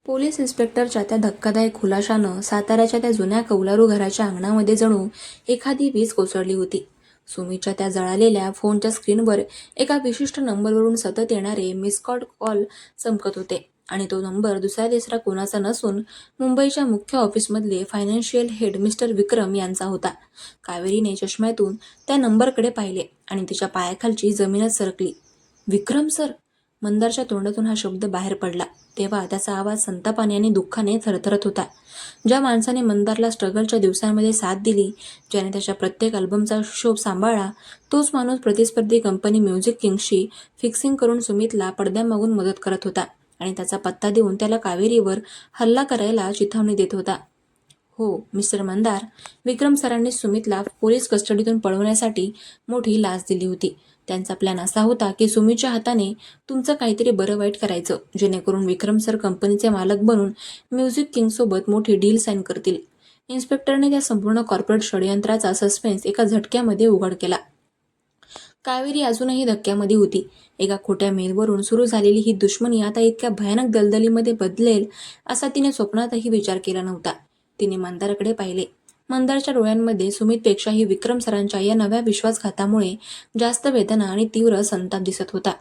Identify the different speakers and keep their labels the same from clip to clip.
Speaker 1: Police इन्स्पेक्टरच्या त्या धक्कादायक खुलाशानं साताऱ्याच्या त्या जुन्या कौलारू घराच्या अंगणामध्ये जणू एखादी वीज कोसळली होती. सुमीच्या त्या जळालेल्या फोनच्या स्क्रीनवर एका विशिष्ट नंबरवरून सतत येणारे मिसकॉल्ड कॉल चमकत होते आणि तो नंबर दुसरा तिसरा कोणाचा नसून मुंबईच्या मुख्य ऑफिसमधले फायनान्शियल हेड मिस्टर विक्रम यांचा होता. कावेरीने चष्म्यातून त्या नंबरकडे पाहिले आणि तिच्या पायाखालची जमीनच सरकली. विक्रम सर! मंदारच्या तोंडातून हा शब्द बाहेर पडला तेव्हा त्याचा आवाज संतापाने आणि दुःखाने थरथरत होता. ज्या माणसाने मंदारला स्ट्रगलच्या दिवसांमध्ये साथ दिली, ज्याने त्याच्या प्रत्येक अल्बमचा हिशोब सांभाळला, तोच माणूस प्रतिस्पर्धी कंपनी म्युझिक किंग्सशी फिक्सिंग करून सुमितला पडद्यामागून मदत करत होता आणि त्याचा पत्ता देऊन त्याला कावेरीवर हल्ला करायला चिथावणी देत होता. हो मिस्टर मंदार, विक्रम सरांनी सुमितला पोलीस कस्टडीतून पळवण्यासाठी मोठी लाच दिली होती. त्यांचा प्लॅन असा होता की सुमीच्या हाताने तुमचं काहीतरी बरं वाईट करायचं, जेणेकरून विक्रम सर कंपनीचे मालक बनून म्युझिक किंगसोबत मोठी डील साईन करतील. इन्स्पेक्टरने त्या संपूर्ण कॉर्पोरेट षडयंत्राचा सस्पेन्स एका झटक्यामध्ये उघड केला. कावेरी अजूनही धक्क्यामध्ये होती. एका खोट्या मेलवरून सुरू झालेली ही दुश्मनी आता इतक्या भयानक दलदलीमध्ये बदलेल असा तिने स्वप्नातही विचार केला नव्हता. तिने मंदारकडे पाहिले. मंदारच्या डोळ्यांमध्ये सुमितपेक्षाही विक्रम सरांच्या या नव्या विश्वासघातामुळे जास्त वेदना आणि तीव्र संताप दिसत होता.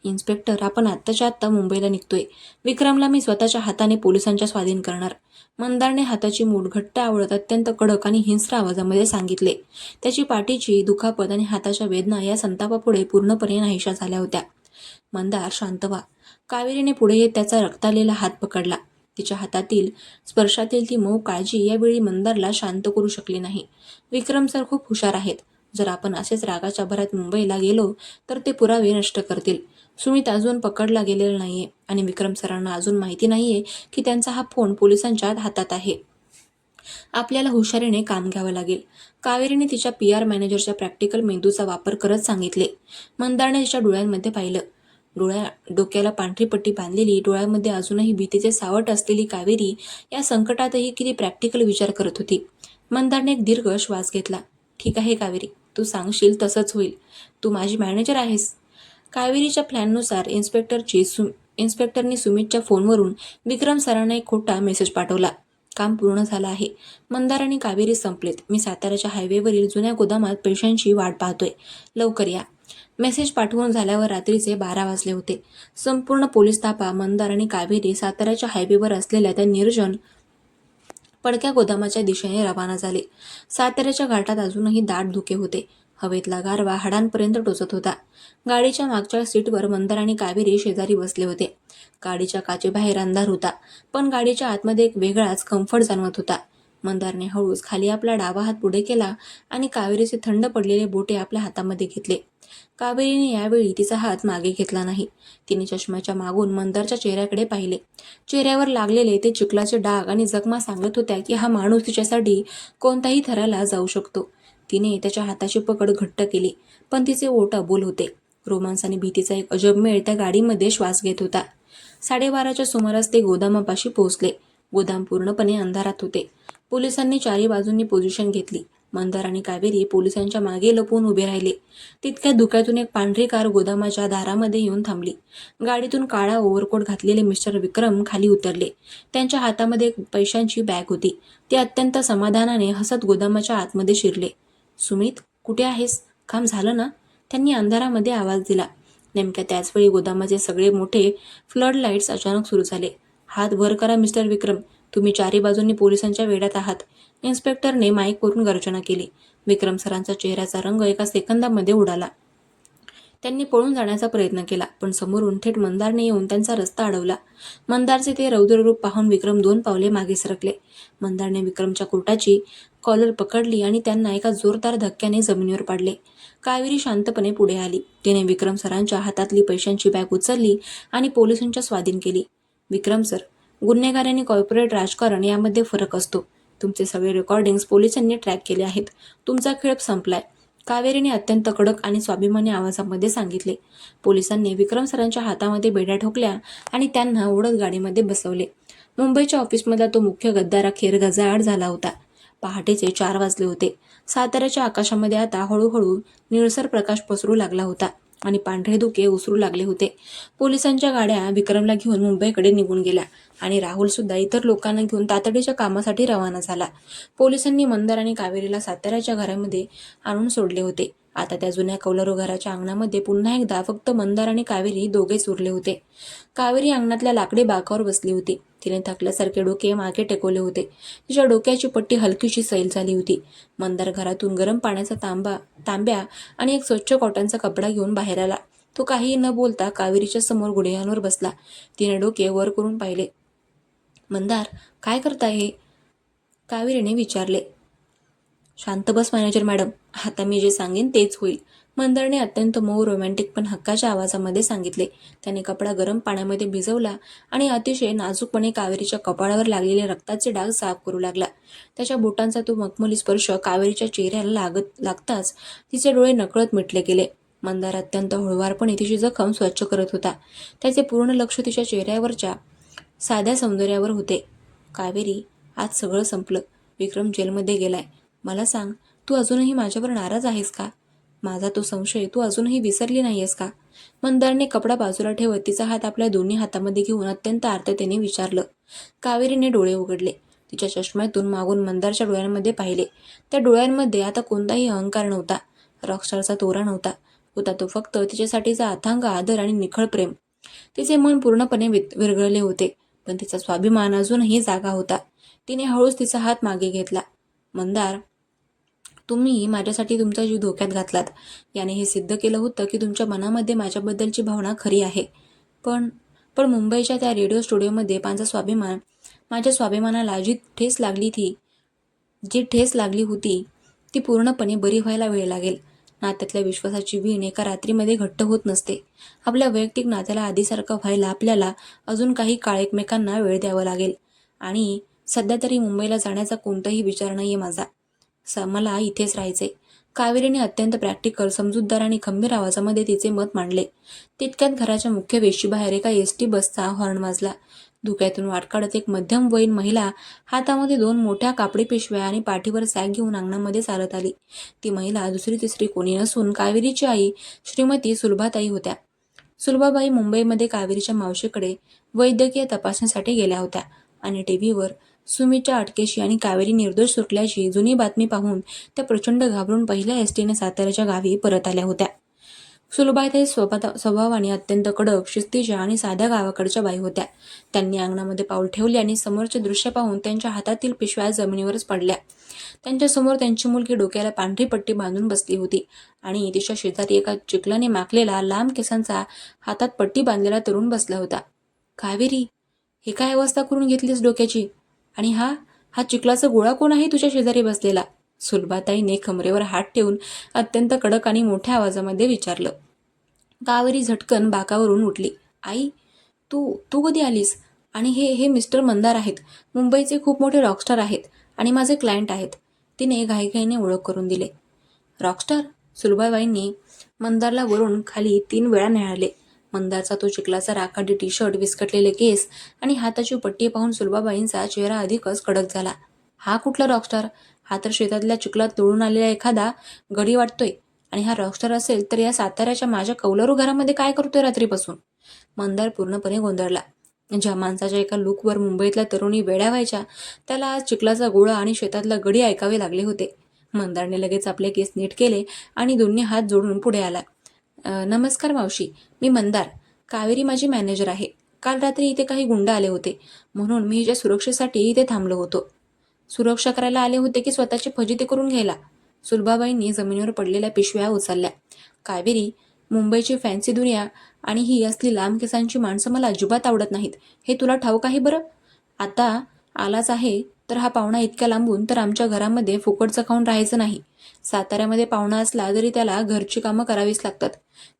Speaker 1: इन्स्पेक्टर, आपण आत्ताच्या आत्ता मुंबईला निघतोय. विक्रमला मी स्वतःच्या हाताने पोलिसांच्या स्वाधीन करणार, मंदारने हाताची मूठ घट्ट आवळत अत्यंत कडक आणि हिंस्र आवाजामध्ये सांगितले. त्याची पाठीची दुखापत आणि हाताच्या वेदना या संतापापुढे पूर्णपणे नाहीशा झाल्या होत्या. मंदार, शांत व्हा. कावेरीने पुढे येत त्याचा रक्ताळलेला हात पकडला. तिच्या हातातील स्पर्शातील ती मऊ काळजी यावेळी मंदारला शांत करू शकली नाही. विक्रम सर खूप हुशार आहेत. जर आपण असेच रागाच्या भरात मुंबईला गेलो तर ते पुरावे नष्ट करतील. सुमित अजून पकडला गेलेला नाहीये आणि विक्रम सरांना अजून माहिती नाहीये की त्यांचा हा फोन पोलिसांच्या हातात आहे. आपल्याला हुशारीने काम घ्यावं लागेल. कावेरीने तिच्या PR मॅनेजरच्या प्रॅक्टिकल मेंदूचा वापर करत सांगितले. मंदारने तिच्या डोळ्यांमध्ये पाहिलं. डोक्याला पांढरी पट्टी बांधलेली, डोळ्यामध्ये अजूनही भीतीचे सावट असलेली कावेरी या संकटातही किती प्रॅक्टिकल विचार करत होती. मंदारने एक दीर्घ श्वास घेतला. ठीक आहे कावेरी, तू सांगशील तसंच होईल. तू माझी मॅनेजर आहेस. कावेरीच्या प्लॅननुसार इन्स्पेक्टरनी सुमितच्या फोनवरून विक्रम सरांना एक खोटा मेसेज पाठवला. काम पूर्ण झालं आहे. मंदार आणि कावेरी संपलेत. मी साताऱ्याच्या हायवेवरील जुन्या गोदामात पैशांची वाट पाहतोय. लवकर या. मेसेज पाठवून झाल्यावर रात्रीचे 12 वाजले होते. संपूर्ण पोलीस ताफा मंदार आणि कावेरी साताऱ्याच्या हायवेवर असलेल्या त्या निर्जन पडक्या गोदामाच्या दिशेने रवाना झाले. साताऱ्याच्या घाटात अजूनही दाट धुके होते. हवेतला गारवा हाडांपर्यंत टोचत होता. गाडीच्या मागच्या सीटवर मंदार आणि कावेरी शेजारी बसले होते. गाडीच्या काचेबाहेर अंधार होता, पण गाडीच्या आतमध्ये एक वेगळाच कम्फर्ट जाणवत होता. मंदारने हळूच खाली आपला डावा हात पुढे केला आणि कावेरीचे थंड पडलेले बोटे आपल्या हातामध्ये घेतले. कावेरीने यावेळी तिचा हात मागे घेतला नाही. तिने चष्म्याच्या मागून मंदारच्या चेहऱ्याकडे पाहिले. चेहऱ्यावर लागलेले ते चिखलाचे डाग आणि जखमा सांगत होत्या की हा माणूस तिच्यासाठी कोणत्याही थराला जाऊ शकतो. तिने त्याच्या हाताची पकड घट्ट केली, पण तिचे ओठ अबोल होते. रोमांस आणि भीतीचा एक अजब मेळ त्या गाडीमध्ये श्वास घेत होता. 12:30च्या सुमारास ते गोदामापाशी पोहोचले. गोदाम पूर्णपणे अंधारात होते. पोलिसांनी चारी बाजूंनी पोझिशन घेतली. मंदार आणि कावेरी पोलिसांच्या मागे लपून उभे राहिले. तितक्या धुक्यातून एक पांढरी कार गोदामाच्या दारामध्ये येऊन थांबली. गाडीतून काळा ओव्हरकोट घातलेले मिस्टर विक्रम खाली उतरले. त्यांच्या हातामध्ये एक पैशांची बॅग होती. ते अत्यंत समाधानाने हसत गोदामाच्या आतमध्ये शिरले. सुमित, कुठे आहेस? काम झालं ना? त्यांनी अंधारामध्ये आवाज दिला. नेमक्या त्याचवेळी गोदामाचे सगळे मोठे फ्लड लाईट्स अचानक सुरू झाले. हात वर करा मिस्टर विक्रम, तुम्ही चारी बाजूंनी पोलिसांच्या वेढ्यात आहात. इन्स्पेक्टरने माईकवरून गर्जना केली. विक्रम सरांचा चेहऱ्याचा रंग एका सेकंदामध्ये उडाला. त्यांनी पळून जाण्याचा प्रयत्न केला, पण समोरून थेट मंदारने येऊन त्यांचा रस्ता अडवला. मंदारचे ते रौद्ररूप पाहून विक्रम 2 पावले मागे सरकले. मंदारने विक्रमच्या कोटाची कॉलर पकडली आणि त्यांना एका जोरदार धक्क्याने जमिनीवर पाडले. कावेरी शांतपणे पुढे आली. तिने विक्रम सरांच्या हातातली पैशांची बॅग उचलली आणि पोलिसांच्या स्वाधीन केली. विक्रम सर, गुन्हेगार आणि कॉर्पोरेट राजकारण यामध्ये फरक असतो. तुमचे सगळे रेकॉर्डिंग्स पोलिसांनी ट्रॅक केले आहेत. तुमचा खेळ संपलाय, कावेरीने अत्यंत कडक आणि स्वाभिमानी आवाजामध्ये सांगितले. पोलिसांनी विक्रम सरांच्या हातामध्ये बेड्या ठोकल्या आणि त्यांना ओढत गाडीमध्ये बसवले. मुंबईच्या ऑफिसमधला तो मुख्य गद्दार अखेर गजाआड झाला होता. पहाटेचे 4 वाजले होते. साताऱ्याच्या आकाशामध्ये आता हळूहळू निळसर प्रकाश पसरू लागला होता. आणि पांढरे धुके उसरू लागले होते. पोलिसांच्या गाड्या विक्रमला घेऊन मुंबईकडे निघून गेल्या आणि राहुल सुद्धा इतर लोकांना घेऊन तातडीच्या कामासाठी रवाना झाला. पोलिसांनी मंदार आणि कावेरीला साताऱ्याच्या घरामध्ये आणून सोडले होते. आता त्या जुन्या कौलारू घराच्या अंगणामध्ये पुन्हा एकदा फक्त मंदार आणि कावेरी दोघेच उरले होते. कावेरी अंगणातल्या लाकडी बाकावर बसली होती. तिने थकल्यासारखे डोके मागे टेकवले होते. तिच्या डोक्याची पट्टी हलकीशी सैल झाली होती. मंदार घरातून गरम पाण्याचा तांब्या आणि एक स्वच्छ कॉटनचा कपडा घेऊन बाहेर आला. तो काहीही न बोलता कावेरीच्या समोर गुडघ्यांवर बसला. तिने डोके वर करून पाहिले. मंदार, काय करताय हे? कावेरीने विचारले. शांत बस मॅनेजर मॅडम, आता मी जे सांगेन तेच होईल, मंदारने अत्यंत मऊ रोमॅन्टिक पण हक्काच्या आवाजामध्ये सांगितले. त्याने कपडा गरम पाण्यामध्ये भिजवला आणि अतिशय नाजूकपणे कावेरीच्या कपाळावर लागलेले रक्ताचे डाग साफ करू लागला. त्याच्या बोटांचा तो मखमली स्पर्श कावेरीच्या चेहऱ्याला लागताच तिचे डोळे नकळत मिटले गेले. मंदार अत्यंत हळुवारपणे तिची जखम स्वच्छ करत होता. त्याचे पूर्ण लक्ष तिच्या चेहऱ्यावरच्या साध्या सौंदर्यावर होते. कावेरी, आज सगळं संपलं. विक्रम जेलमध्ये गेलाय. मला सांग, तू अजूनही माझ्यावर नाराज आहेस का? माझा तो संशय तू अजूनही विसरली नाहीयेस का? मंदारने कपडा बाजूला ठेवत तिचा हात आपल्या दोन्ही हातामध्ये घेऊन अत्यंत आर्ततेने विचारलं. कावेरीने डोळे उघडले. तिच्या चष्म्यातून मागून मंदारच्या डोळ्यांमध्ये पाहिले. त्या डोळ्यांमध्ये आता कोणताही अहंकार नव्हता, रॉकस्टारचा तोरा नव्हता. होता तो फक्त तिच्यासाठीचा अथांग आदर आणि निखळ प्रेम. तिचे मन पूर्णपणे विरघळले होते, पण तिचा स्वाभिमान अजूनही जागा होता. तिने हळूच तिचा हात मागे घेतला. मंदार, तुम्ही माझ्यासाठी तुमचा जीव धोक्यात घातलात. याने हे सिद्ध केलं होतं की तुमच्या मनामध्ये माझ्याबद्दलची भावना खरी आहे. पण पण मुंबईच्या त्या रेडिओ स्टुडिओमध्ये माझ्या स्वाभिमानाला जी ठेस लागली होती ती पूर्णपणे बरी व्हायला वेळ लागेल. नात्यातल्या विश्वासाची वीण एका रात्रीमध्ये घट्ट होत नसते. आपल्या वैयक्तिक नात्याला आधीसारखं व्हायला आपल्याला अजून काही काळ एकमेकांना वेळ द्यावा लागेल. आणि सध्या तरी मुंबईला जाण्याचा कोणताही विचार नाहीये माझा. मला इथेच राहायचंय. कावेरीने अत्यंत प्रॅक्टिकल, समजूतदार आणि खंबीर आवाजामध्ये तिचे मत मांडले. तितक्यात घराच्या मुख्य वेशीबाहेर एका एसटी बसचा हॉर्न वाजला. धुक्यातून वाट काढत एक मध्यमवयीन महिला हातामध्ये 2 मोठ्या कापडी पिशव्या आणि पाठीवर सॅक घेऊन अंगणामध्ये चालत आली. ती महिला दुसरी तिसरी कोणी नसून कावेरीची आई श्रीमती सुलभाताई होत्या. सुलभाबाई मुंबईमध्ये कावेरीच्या मावशीकडे वैद्यकीय तपासणीसाठी गेल्या होत्या आणि टीव्हीवर सुमीच्या अटकेशी आणि कावेरी निर्दोष सुटल्याची जुनी बातमी पाहून त्या प्रचंड घाबरून पहिल्या एसटीने साताऱ्याच्या गावी परत आल्या होत्या. सुलभाताई स्वभावाने अत्यंत कडक, शिस्तीच्या आणि साध्या गावाकडच्या बाई होत्या. त्यांनी अंगणामध्ये पाऊल ठेवले आणि समोरचे दृश्य पाहून त्यांच्या हातातील पिशव्या जमिनीवरच पडल्या. त्यांच्यासमोर त्यांची मुलगी डोक्याला पांढरी पट्टी बांधून बसली होती आणि तिच्या शेजारी एका चिखलाने माखलेला लांब केसांचा हातात पट्टी बांधलेला तरुण बसला होता. कावेरी, हे काय अवस्था करून घेतलीस डोक्याची? आणि हा चिखलाचा गोळा कोण आहे तुझ्या शेजारी बसलेला? सुलभाताईने कमरेवर हात ठेवून अत्यंत कडक आणि मोठ्या आवाजामध्ये विचारलं. कावेरी झटकन बाकावरून उठली. आई, तू तू कधी आलीस? आणि हे मिस्टर मंदार आहेत. मुंबईचे खूप मोठे रॉकस्टार आहेत आणि माझे क्लायंट आहेत. तिने घाईघाईने ओळख करून दिले. रॉकस्टार? सुलभाबाईंनी मंदारला वरून खाली 3 वेळा न्याहाळले. मंदारचा तो चिखलाचा राखाडी टी शर्ट, विस्कटलेले केस आणि हाताची पट्टी पाहून सुलभाबाईंचा चेहरा अधिकच कडक झाला. हा कुठला रॉकस्टार? हा तर शेतातल्या चिखलात लोळून आलेला एखादा गडी वाटतोय. आणि हा रॉकस्टार असेल तर या साताऱ्याच्या माझ्या कौलारू घरामध्ये काय करतोय रात्रीपासून? मंदार पूर्णपणे गोंधळला. ज्या माणसाच्या एका लुकवर मुंबईतल्या तरुणी वेड्या व्हायच्या, त्याला आज चिखलाचा गोळा आणि शेतातला गडी ऐकावे लागले होते. मंदारने लगेच आपले केस नीट केले आणि दोन्ही हात जोडून पुढे आला. नमस्कार मावशी, मी मंदार. कावेरी माझी मॅनेजर आहे. काल रात्री इथे काही गुंड आले होते, म्हणून मी हिच्या सुरक्षेसाठी इथे थांबलो होतो. सुरक्षा करायला आले होते की स्वतःची फजिती करून घ्यायला? सुलभाबाईंनी जमिनीवर पडलेल्या पिशव्या उचलल्या. कावेरी, मुंबईची फॅन्सी दुनिया आणि ही असली लांब केसांची माणसं मला अजिबात आवडत नाहीत, हे तुला ठाऊक आहे बरं? आता आलाच आहे तर हा पाहुणा इतक्या लांबून तर आमच्या घरामध्ये फुकटचं खाऊन राहायचं नाही. साताऱ्यामध्ये पाहुणा असला तरी त्याला घरची कामं करावीच लागतात.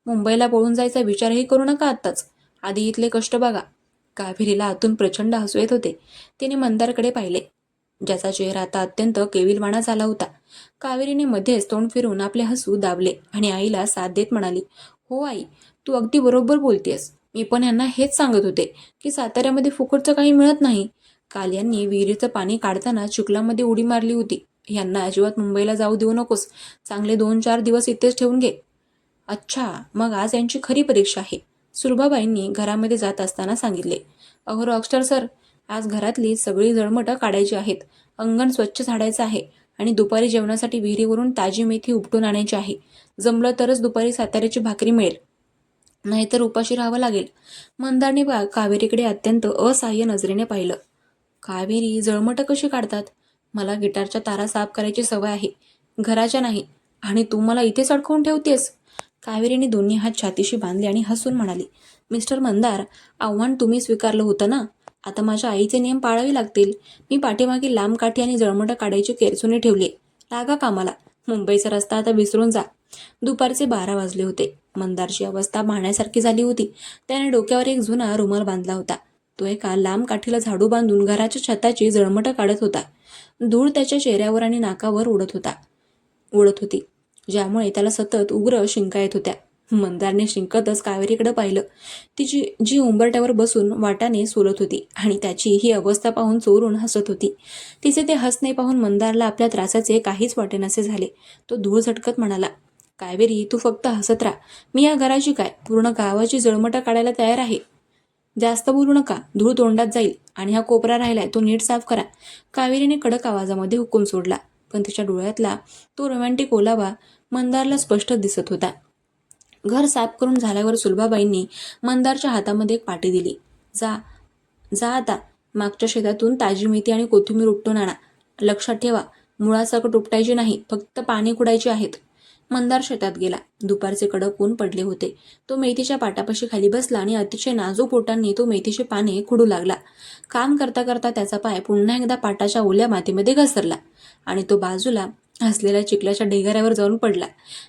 Speaker 1: मुंबईला पळून जायचा विचारही करू नका आत्ताच. आधी इथले कष्ट बघा. कावेरीला आतून प्रचंड हसू येत होते. तिने मंदारकडे पाहिले, ज्याचा चेहरा आता अत्यंत केविलवाणा झाला होता. कावेरीने मध्येच तोंड फिरून आपले हसू दाबले आणि आईला साथ देत म्हणाली, हो आई, तू अगदी बरोबर बोलतेस. मी पण यांना हेच सांगत होते की साताऱ्यामध्ये फुकटचं काही मिळत नाही. काल यांनी विहिरीचं पाणी काढताना चिखलामध्ये उडी मारली होती. यांना अजिबात मुंबईला जाऊ देऊ नकोस. चांगले 2-4 दिवस इथेच ठेवून घे. अच्छा, मग आज यांची खरी परीक्षा आहे, सुलभाबाईंनी घरामध्ये जात असताना सांगितले. अहो रॉकस्टार सर, आज घरातली सगळी जळमटं काढायची आहेत. अंगण स्वच्छ झाडायचं आहे आणि दुपारी जेवणासाठी विहिरीवरून ताजी मेथी उपटून आणायची आहे. जमलं तरच दुपारी साताऱ्याची भाकरी मिळेल, नाहीतर उपाशी राहावं लागेल. मंदारने कावेरीकडे अत्यंत असहाय्य नजरेने पाहिलं. कावेरी, जळमटं कशी काढतात? मला गिटारच्या तारा साफ करायची सवय आहे, घराच्या नाही. आणि तू मला इथेच अडकवून ठेवतेस? कावेरीने दोन्ही हात छातीशी बांधले आणि हसून म्हणाली, मिस्टर मंदार, आव्हान तुम्ही स्वीकारलं होतं ना. आता माझ्या आईचे नियम पाळावे लागतील. मी पाठीमागे लांब काठी आणि जळमटं काढायची केरसुनी ठेवली. लागा कामाला. मुंबईचा रस्ता आता विसरून जा. दुपारचे 12 वाजले होते. मंदारची अवस्था पाहण्यासारखी झाली होती. त्याने डोक्यावर एक जुना रुमाल बांधला होता. तो एका लांब काठीला झाडू बांधून घराच्या छताची जळमटं काढत होता. धूळ त्याच्या चेहऱ्यावर आणि नाकावर उडत होती, ज्यामुळे त्याला सतत उग्र शिंका येत होत्या. मंदारने शिंकतच कावेरीकडे पाहिलं. तिची जी उंबरट्यावर बसून वाटाने सोलत होती आणि त्याची ही अवस्था पाहून चोरून हसत होती. तिचे ते हसणे पाहून मंदारला आपल्या त्रासाचे काहीच वाटेनासे झाले. तो धूळ झटकत म्हणाला, कावेरी, तू फक्त हसत राहा. मी या घराची काय, पूर्ण गावाची जळमटं काढायला तयार आहे. जास्त बोलू नका, धूळ तोंडात जाईल. आणि हा कोपरा राहिलाय, तो नीट साफ करा. कावेरीने कडक आवाजामध्ये हुकूम सोडला, पण तिच्या डोळ्यातला तो रोमॅन्टिक ओलावा मंदारला स्पष्ट दिसत होता. घर साफ करून झाल्यावर सुलभाबाईंनी मंदारच्या हातामध्ये एक पाटी दिली. जा जा आता मागच्या शेतातून ताजी मेथी आणि कोथिंबीर उपटून आणा. लक्षात ठेवा, मुळासकट उपटायची नाही, फक्त पाने कुडायची आहेत. मंदार शेतात गेला. दुपारचे कडक ऊन पडले होते. तो मेथीच्या पाटापाशी खाली बसला आणि अतिशय नाजूक बोटांनी तो मेथीचे पाने खुडू लागला. काम करता करता त्याचा पाय पुन्हा एकदा पाटाच्या ओल्या मातीमध्ये घसरला आणि तो बाजूला असलेल्या चिखलाच्या ढिगाऱ्यावर जाऊन पडला.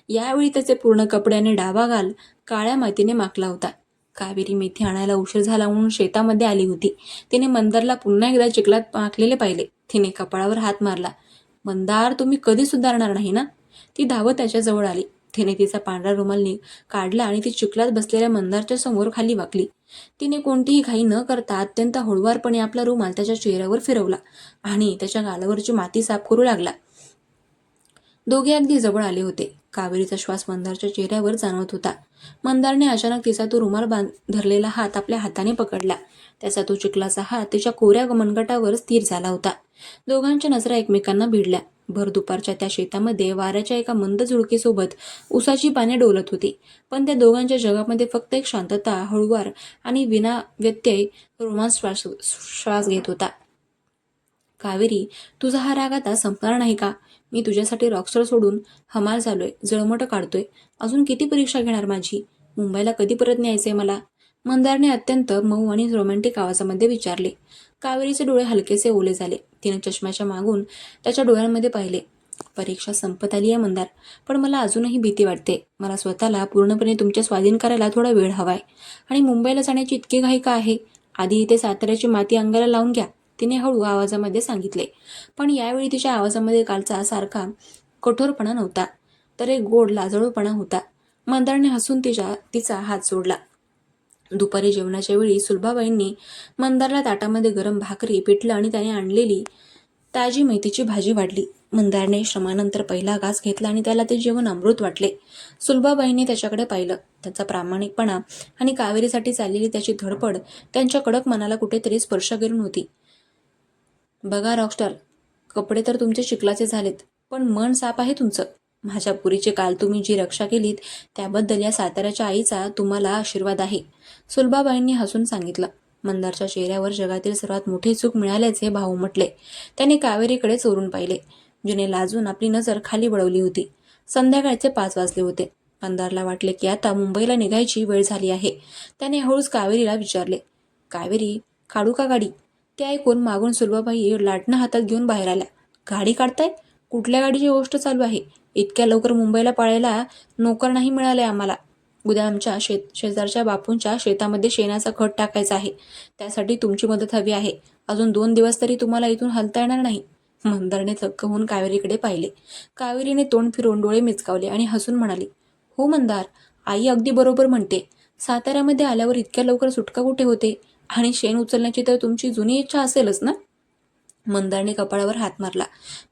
Speaker 1: यावेळी त्याचे पूर्ण कपडे आणि डावा गाल काळ्या मातीने माखला होता. कावेरी मेथी आणायला उशीर झाला म्हणून शेतामध्ये आली होती. तिने मंदारला पुन्हा एकदा चिखलात माखलेले पाहिले. तिने कपाळावर हात मारला. मंदार, तुम्ही कधी सुधारणार नाही ना? ती धावत त्याच्याजवळ आली. तिने तिचा पांढरा रुमाल काढला आणि ती चिखलात बसलेल्या मंदारच्या समोर खाली वाकली. तिने कोणतीही घाई न करता अत्यंत हळुवारपणे आपला रुमाल त्याच्या चेहऱ्यावर फिरवला आणि त्याच्या गालावरची माती साफ करू लागला. दोघे अगदी जवळ आले होते. कावेरीचा श्वास मंदारच्या चेहऱ्यावर जाणवत होता. मंदारने अचानक तिचा तो रुमाल धरलेला हात आपल्या हाताने पकडला. त्याचा तो चिखलाचा हात तिच्या कोऱ्या मनगटावर स्थिर झाला होता. दोघांच्या नजरा एकमेकांना भिडल्या. भर दुपारच्या त्या शेतामध्ये वाऱ्याच्या एका मंद झुळकेसोबत उसाची पाने डोलत होती. पण त्या दोघांच्या जगामध्ये फक्त एक शांतता, हळुवार आणि विना व्यत्यय रोमांस श्वास घेत होता. कावेरी, तुझा हा राग आता संपणार नाही का? मी तुझ्यासाठी रॉकस्टार सोडून हमाल झालोय, जळमटं काढतोय. अजून किती परीक्षा घेणार माझी? मुंबईला कधी परत न्यायचंय मला? मंदारने अत्यंत मऊ आणि रोमॅन्टिक आवाजामध्ये विचारले. कावेरीचे डोळे हलकेसे ओले झाले. तिने चष्म्याच्या मागून त्याच्या डोळ्यांमध्ये पाहिले. परीक्षा संपत आली आहे मंदार, पण मला अजूनही भीती वाटते. मला स्वतःला पूर्णपणे तुमच्या स्वाधीन करायला थोडा वेळ हवाय. आणि मुंबईला जाण्याची इतकी घाई का आहे? आधी इथे साताऱ्याची माती अंगाला लावून घ्या, तिने हळू आवाजामध्ये सांगितले. पण यावेळी तिच्या आवाजामध्ये कालचा सारखा कठोरपणा नव्हता, तर एक गोड लाजळूपणा होता. मंदारने हसून तिचा हात सोडला. दुपारी जेवणाच्या वेळी सुलभाबाईंनी मंदारला ताटामध्ये गरम भाकरी, पिठलं आणि त्याने आणलेली ताजी मेथीची भाजी वाढली. मंदारने श्रमानंतर पहिला घास घेतला आणि त्याला ते जेवण अमृत वाटले. सुलभाबाईंनी त्याच्याकडे पाहिलं. त्याचा प्रामाणिकपणा आणि कावेरीसाठी चाललेली त्याची धडपड त्यांच्या कडक मनाला कुठेतरी स्पर्श करून होती. बघा रॉकस्टार, कपडे तर तुमचे चिखलाचे झालेत, पण मन साफ आहे तुमचं. माझ्या पुरीचे काल तुम्ही जी रक्षा केलीत त्याबद्दल या साताऱ्याच्या आईचा तुम्हाला आशीर्वाद आहे, सुलभाबाईंनी हसून सांगितलं. मंदारच्या चेहऱ्यावर जगातील सर्वात मोठे चूक मिळाल्याचे भाव उमटले. त्याने कावेरीकडे चोरून पाहिले, जिने लाजून आपली नजर खाली वळवली होती. संध्याकाळचे 5 वाजले होते. मंदारला वाटले की आता मुंबईला निघायची वेळ झाली आहे. त्याने हळूच कावेरीला विचारले, कावेरी, काढू का गाडी? ते ऐकून मागून सुलभाबाई लाटणं हातात घेऊन बाहेर आल्या. गाडी काढताय? कुठल्या गाडीची गोष्ट चालू आहे? इतक्या लवकर मुंबईला पळायला नोकर नाही मिळाले आम्हाला. उद्या आमच्या शेजारच्या बापूंच्या शेतामध्ये शेणाचा खत टाकायचा आहे. त्यासाठी तुमची मदत हवी आहे. अजून 2 दिवस तरी तुम्हाला इथून हलता येणार नाही. मंदारने थक्क होऊन कावेरीकडे पाहिले. कावेरीने तोंड फिरवून डोळे मिचकावले आणि हसून म्हणाली, हो मंदार, आई अगदी बरोबर म्हणते. साताऱ्यामध्ये आल्यावर इतक्या लवकर सुटका कुठे होते? आणि शेण उचलण्याची तर तुमची जुनी इच्छा असेलच ना? मंदारने कपाळावर हात मारला,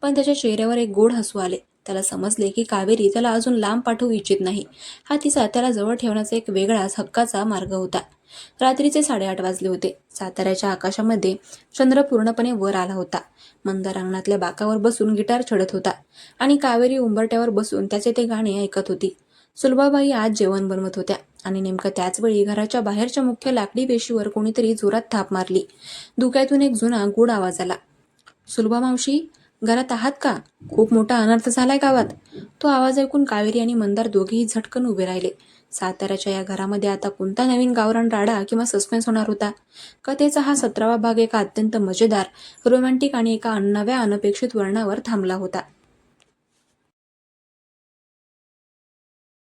Speaker 1: पण त्याच्या चेहऱ्यावर एक गोड हसू आले. त्याला समजले की कावेरी त्याला अजून लांब पाठवू इच्छित नाही. हा तिचा त्याला जवळ ठेवण्याचा एक वेगळाच हक्काचा मार्ग होता. रात्रीचे 8:30 वाजले होते. साताऱ्याच्या आकाशामध्ये चंद्र पूर्णपणे वर आला होता. मंदार अंगणातल्या बाकावर बसून गिटार छेडत होता आणि कावेरी उंबरट्यावर बसून त्याचे ते गाणे ऐकत होती. सुलभाबाई आज जेवण बनवत होत्या आणि नेमकं त्याच वेळी घराच्या बाहेरच्या मुख्य लाकडी वेशीवर कोणीतरी जोरात थाप मारली. धुक्यातून एक जुना गूढ आवाज आला. सुलभा मावशी, घरात आहात का? खूप मोठा अनर्थ झालाय गावात. तो आवाज ऐकून कावेरी आणि मंदार दोघेही झटकन उभे राहिले. साताऱ्याच्या या घरामध्ये आता कोणता नवीन गावरान राडा किंवा सस्पेन्स होणार होता? कथेचा हा 17वा भाग एका अत्यंत मजेदार, रोमॅन्टिक आणि एका नव्या अनपेक्षित वळणावर थांबला होता.